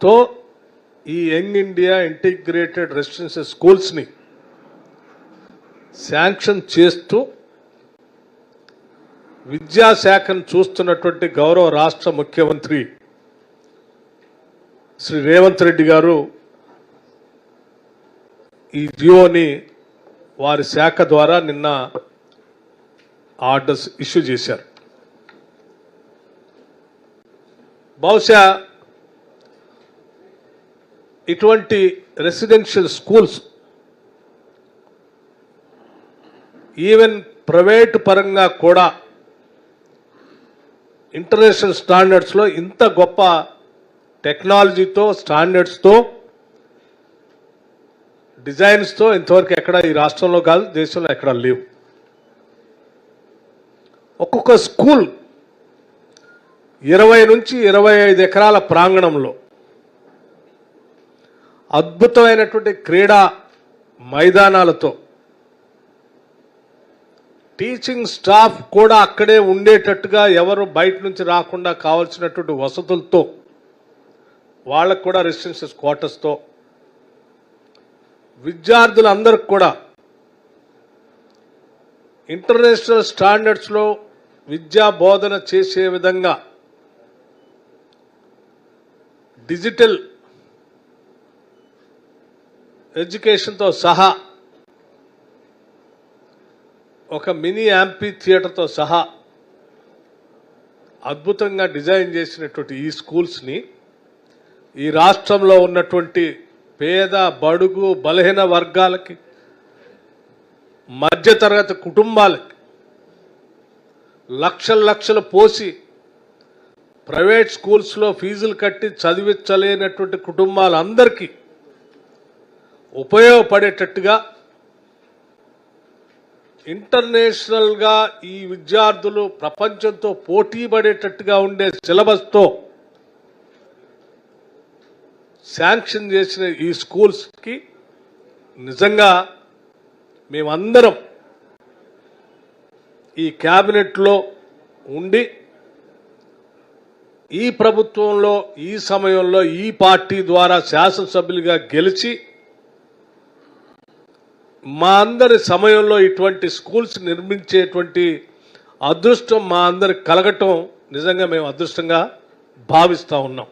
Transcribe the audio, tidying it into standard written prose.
తో ఈ young India integrated residential స్కూల్స్ని శాంక్షన్ చేస్తూ విద్యాశాఖను చూస్తున్నటువంటి గౌరవ రాష్ట్ర ముఖ్యమంత్రి శ్రీ రేవంత్ రెడ్డి గారు ఈ జియోని వారి శాఖ ద్వారా నిన్న ఆర్డర్స్ ఇష్యూ చేశారు. బహుశా ఇటువంటి రెసిడెన్షియల్ స్కూల్స్ ఈవెన్ ప్రైవేట్ పరంగా కూడా ఇంటర్నేషనల్ స్టాండర్డ్స్లో ఇంత గొప్ప టెక్నాలజీతో స్టాండర్డ్స్తో డిజైన్స్తో ఇంతవరకు ఎక్కడ ఈ రాష్ట్రంలో కాదు దేశంలో ఎక్కడ లేవు. ఒక్కొక్క స్కూల్ 20 నుంచి 25 ఎకరాల ప్రాంగణంలో అద్భుతమైనటువంటి క్రీడా మైదానాలతో టీచింగ్ స్టాఫ్ కూడా అక్కడే ఉండేటట్టుగా ఎవరు బయట నుంచి రాకుండా కావాల్సినటువంటి వసతులతో వాళ్ళకు కూడా రెసిడెన్షియల్ క్వార్టర్స్తో విద్యార్థులందరికి కూడా ఇంటర్నేషనల్ స్టాండర్డ్స్లో విద్యా బోధన చేసే విధంగా డిజిటల్ ఎడ్యుకేషన్తో సహా ఒక మినీ యాంపీ థియేటర్తో సహా అద్భుతంగా డిజైన్ చేసినటువంటి ఈ స్కూల్స్ని ఈ రాష్ట్రంలో ఉన్నటువంటి పేద బడుగు బలహీన వర్గాలకి మధ్యతరగతి కుటుంబాలకి లక్షలు పోసి ప్రైవేట్ స్కూల్స్లో ఫీజులు కట్టి చదివించలేనటువంటి కుటుంబాలందరికీ ఉపయోగపడేటట్టుగా ఇంటర్నేషనల్గా ఈ విద్యార్థులు ప్రపంచంతో పోటీ పడేటట్టుగా ఉండే సిలబస్తో శాంక్షన్ చేసిన ఈ స్కూల్స్కి నిజంగా మేమందరం ఈ క్యాబినెట్లో ఉండి ఈ ప్రభుత్వంలో ఈ సమయంలో ఈ పార్టీ ద్వారా శాసనసభ్యులుగా గెలిచి మా అందరి సమయంలో ఇటువంటి స్కూల్స్ నిర్మించేటువంటి అదృష్టం మా అందరికి కలగటం నిజంగా మేము అదృష్టంగా భావిస్తూ ఉన్నాం.